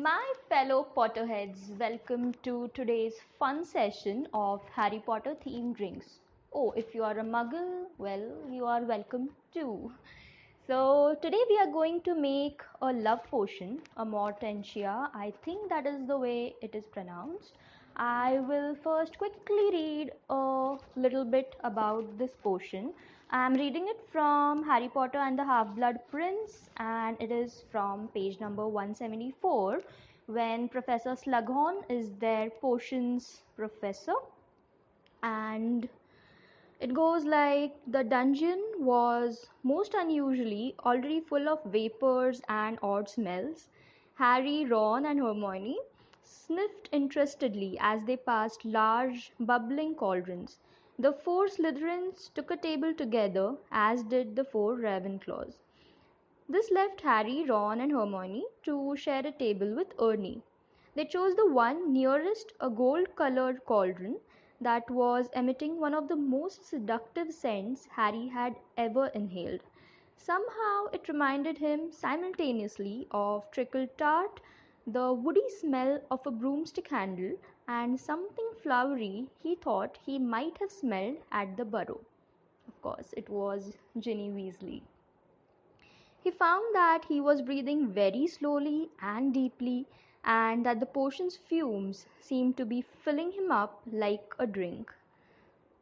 My fellow Potterheads, welcome to today's fun session of Harry Potter themed drinks. Oh, if you are a muggle, well, you are welcome too. So, today we are going to make a love potion, Amortentia. I think that is the way it is pronounced. I will first quickly read a little bit about this potion. I am reading it from Harry Potter and the Half-Blood Prince, and it is from page number 174 when Professor Slughorn is their potions professor. And it goes like the dungeon was most unusually already full of vapors and odd smells. Harry, Ron, and Hermione sniffed interestedly as they passed large, bubbling cauldrons. The four Slytherins took a table together, as did the four Ravenclaws. This left Harry, Ron, and Hermione to share a table with Ernie. They chose the one nearest a gold-colored cauldron that was emitting one of the most seductive scents Harry had ever inhaled. Somehow it reminded him simultaneously of trickled tart, the woody smell of a broomstick handle, and something flowery he thought he might have smelled at the burrow. Of course, it was Ginny Weasley. He found that he was breathing very slowly and deeply, and that the potion's fumes seemed to be filling him up like a drink.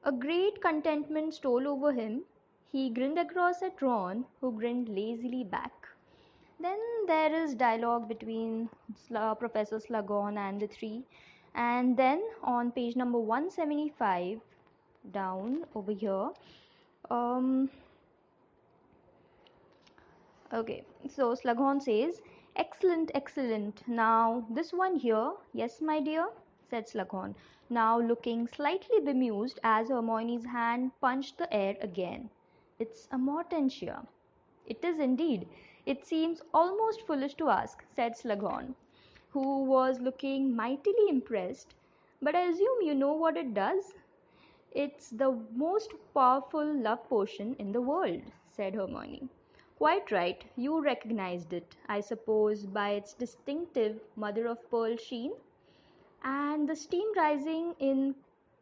A great contentment stole over him. He grinned across at Ron, who grinned lazily back. Then there is dialogue between Professor Slughorn and the three, and then on page number 175, down over here, um, okay, so Slughorn says, "Excellent, excellent. Now, this one here, yes, my dear," said Slughorn, now looking slightly bemused as Hermione's hand punched the air again. "It's a Mortentia." "It is indeed. It seems almost foolish to ask," said Slughorn, who was looking mightily impressed. "But I assume you know what it does?" "It's the most powerful love potion in the world," said Hermione. "Quite right. You recognized it, I suppose, by its distinctive mother-of-pearl sheen?" "And the steam rising in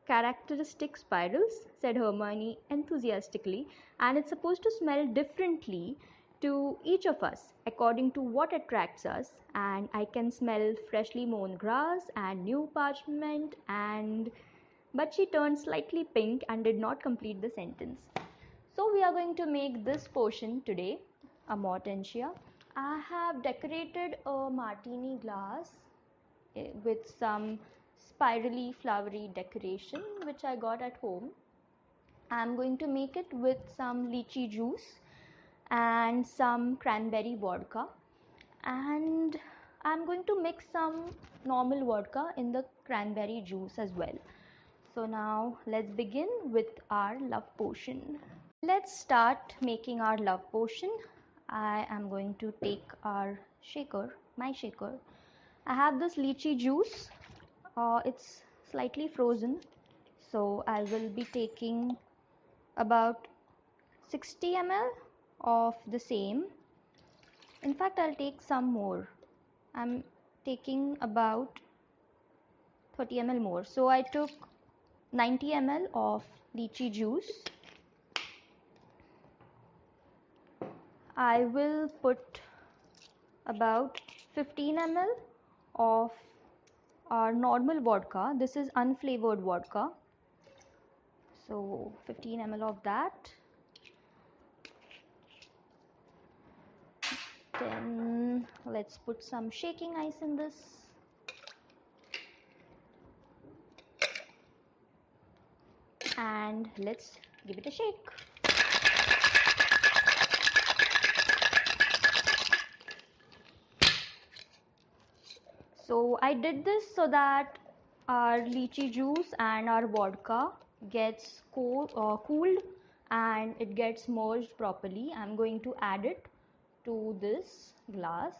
characteristic spirals," said Hermione enthusiastically, "and it's supposed to smell differently to each of us according to what attracts us, and I can smell freshly mown grass and new parchment and—" But she turned slightly pink and did not complete the sentence. So we are going to make this potion today, a Mortentia. I have decorated a martini glass with some spirally flowery decoration which I got at home. I'm going to make it with some lychee juice and some cranberry vodka, and I'm going to mix some normal vodka in the cranberry juice as well. So now let's begin with our love potion. Let's start making our love potion. I am going to take our shaker, my shaker. I have this lychee juice. It's slightly frozen, so I will be taking about 60 ml of the same. In fact, I'll take some more. I'm taking about 30 ml more. So I took 90 ml of lychee juice. I will put about 15 ml of our normal vodka. This is unflavored vodka. So 15 ml of that. Then let's put some shaking ice in this. And let's give it a shake. So I did this so that our lychee juice and our vodka gets cooled and it gets merged properly. I'm going to add it to this glass.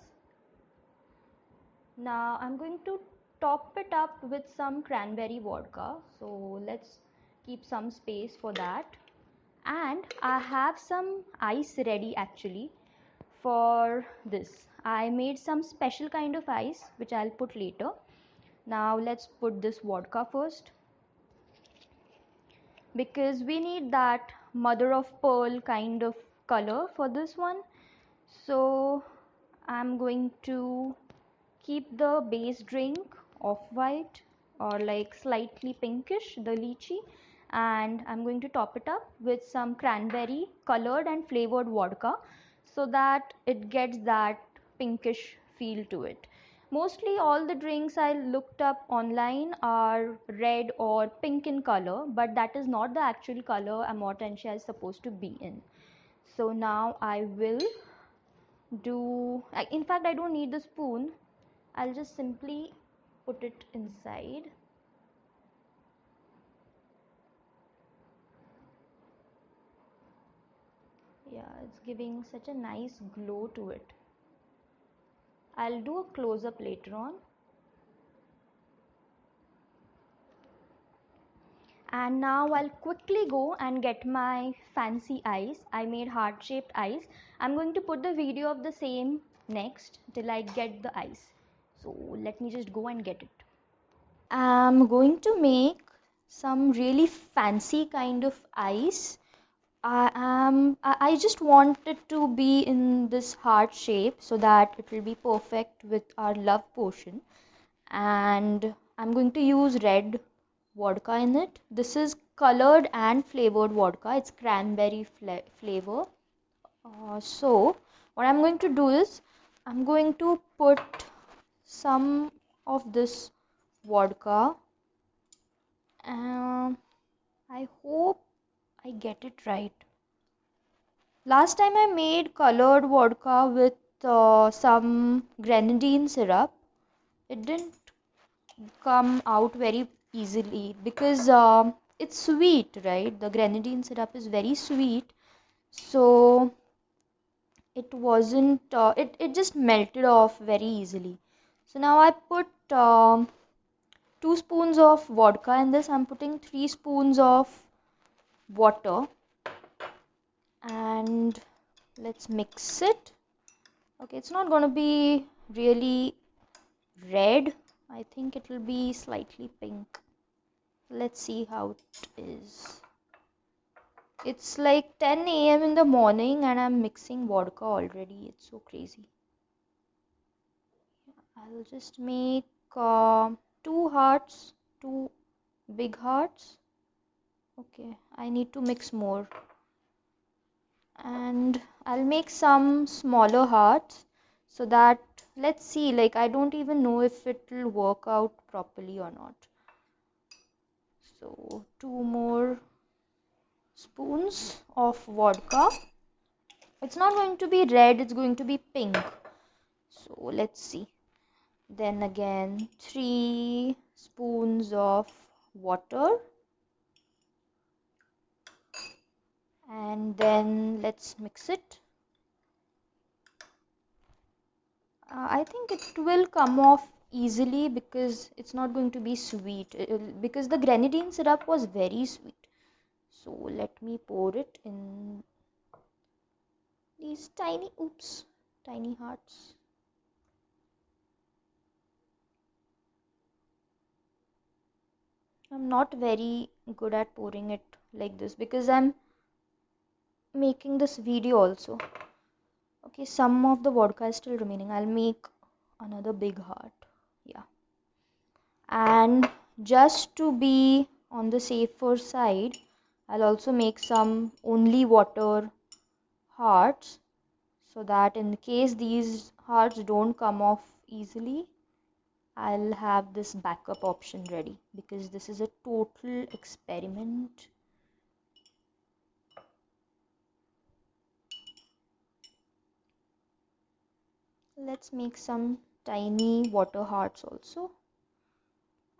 Now I'm going to top it up with some cranberry vodka. So let's keep some space for that. And I have some ice ready actually for this. I made some special kind of ice which I'll put later. Now let's put this vodka first, because we need that mother of pearl kind of color for this one. So I'm going to keep the base drink off white or like slightly pinkish, the lychee, and I'm going to top it up with some cranberry colored and flavored vodka so that it gets that pinkish feel to it. Mostly all the drinks I looked up online are red or pink in color, but that is not the actual color Amortentia is supposed to be in. So now I will in fact I don't need the spoon. I'll just simply put it inside. Yeah, it's giving such a nice glow to it. I'll do a close-up later on. And now I'll quickly go and get my fancy ice. I made heart-shaped ice. I'm going to put the video of the same next till I get the ice. So let me just go and get it. I'm going to make some really fancy kind of ice. I just want it to be in this heart shape so that it will be perfect with our love potion. And I'm going to use red vodka in it. This is colored and flavored vodka. It's cranberry flavor. So what I'm going to do is I'm going to put some of this vodka. I hope I get it right. Last time I made colored vodka with some grenadine syrup. It didn't come out very easily because it's sweet, right? The grenadine syrup is very sweet, so it wasn't. It just melted off very easily. So now I put 2 spoons of vodka in this. I'm putting 3 spoons of water, and let's mix it. Okay, it's not gonna be really red. I think it will be slightly pink. Let's see how it is. It's like 10 a.m. in the morning and I'm mixing vodka already. It's so crazy. I'll just make 2 hearts, 2 big hearts. Okay, I need to mix more. And I'll make some smaller hearts so that, let's see, like I don't even know if it will work out properly or not. So 2 more spoons of vodka. It's not going to be red, it's going to be pink. So let's see. Then again 3 spoons of water. And then let's mix it. I think it will come off easily because it's not going to be sweet, because the grenadine syrup was very sweet. So let me pour it in these tiny hearts. I'm not very good at pouring it like this because I'm making this video also. Okay, some of the vodka is still remaining. I'll make another big heart. Yeah. And just to be on the safer side, I'll also make some only water hearts so that in case these hearts don't come off easily, I'll have this backup option ready because this is a total experiment. Let's make some tiny water hearts also.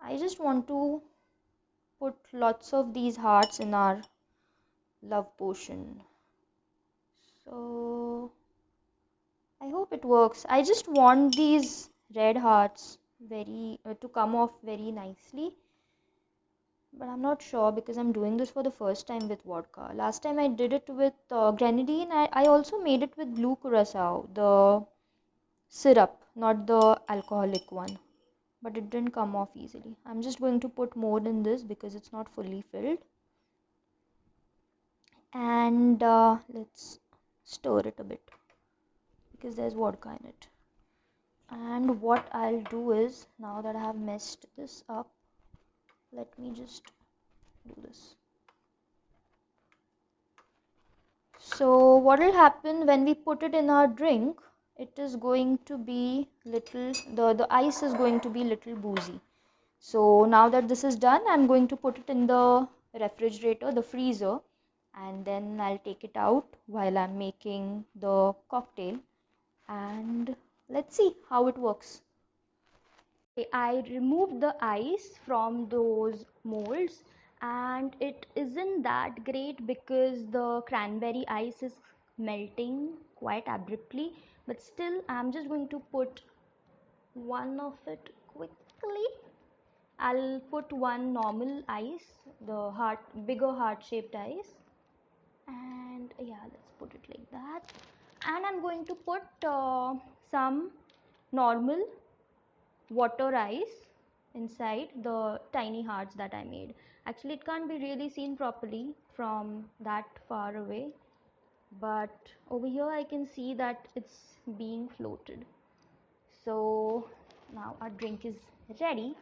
I just want to put lots of these hearts in our love potion. So I hope it works. I just want these red hearts to come off very nicely. But I'm not sure because I'm doing this for the first time with vodka. Last time I did it with grenadine. I also made it with blue curacao, the syrup, not the alcoholic one. But it didn't come off easily. I'm just going to put more in this because it's not fully filled. And let's stir it a bit because there's vodka in it. And what I'll do is, now that I have messed this up, let me just do this. So what will happen when we put it in our drink, it is going to be little, the ice is going to be little boozy. So now that this is done, I'm going to put it in the refrigerator, the freezer, and then I'll take it out while I'm making the cocktail, and let's see how it works. I removed the ice from those molds, and it isn't that great because the cranberry ice is melting quite abruptly, but still I'm just going to put one of it quickly. I'll put one normal ice, the bigger heart-shaped ice, and yeah, let's put it like that. And I'm going to put some normal water ice inside the tiny hearts that I made. Actually, it can't be really seen properly from that far away, but over here I can see that it's being floated. So now our drink is ready.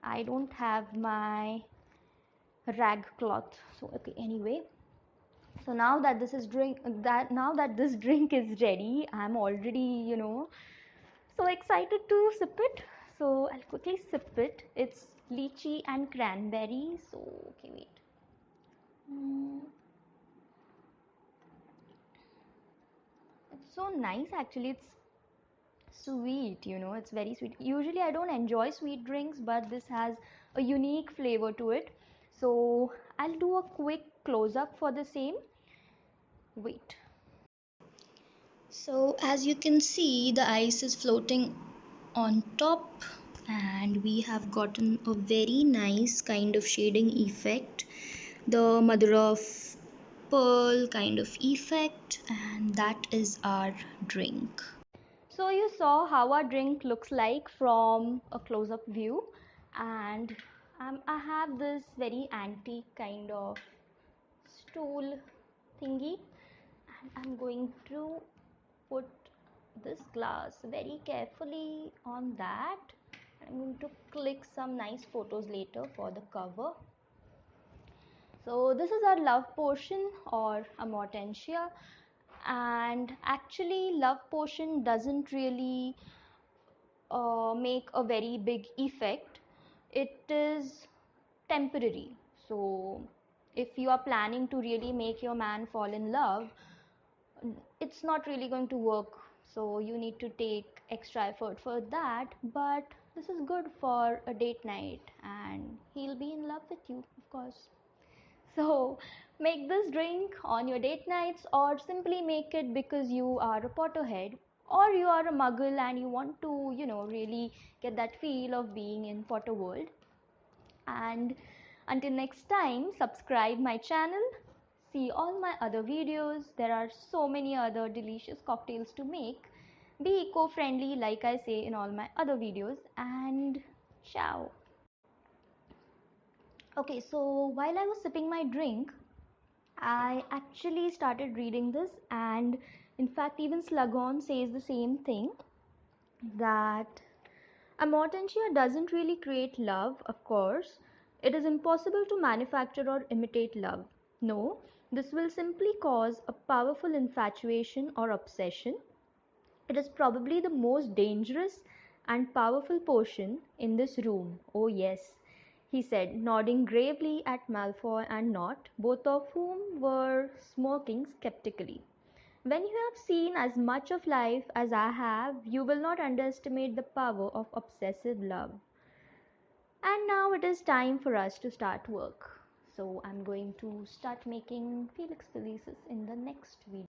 I don't have my rag cloth, so okay, anyway, so now that this drink is ready, I'm already, so excited to sip it. So I'll quickly sip it. It's lychee and cranberry. So okay, wait. It's so nice actually. It's sweet, it's very sweet. Usually I don't enjoy sweet drinks, but this has a unique flavor to it. So I'll do a quick close up for the same. Wait. So as you can see, the ice is floating on top, and we have gotten a very nice kind of shading effect, the mother of pearl kind of effect, and that is our drink. So you saw how our drink looks like from a close-up view, and I have this very antique kind of stool thingy, and I'm going to put this glass very carefully on that. I'm going to click some nice photos later for the cover. So this is our love potion or Amortentia, and actually love potion doesn't really make a very big effect. It is temporary. So if you are planning to really make your man fall in love, it's not really going to work, so you need to take extra effort for that. But this is good for a date night, and he'll be in love with you, of course. So make this drink on your date nights, or simply make it because you are a Potterhead or you are a muggle and you want to, really get that feel of being in Potter world. And until next time, subscribe my channel, see all my other videos. There are so many other delicious cocktails to make. Be eco-friendly like I say in all my other videos, and ciao. Okay, so while I was sipping my drink, I actually started reading this, and in fact even Slughorn says the same thing, that Amortentia doesn't really create love, of course. It is impossible to manufacture or imitate love. No, this will simply cause a powerful infatuation or obsession. It is probably the most dangerous and powerful potion in this room. Oh, yes, he said, nodding gravely at Malfoy and Nott, both of whom were smirking skeptically. When you have seen as much of life as I have, you will not underestimate the power of obsessive love. And now it is time for us to start work. So I'm going to start making Felix Felicis in the next video.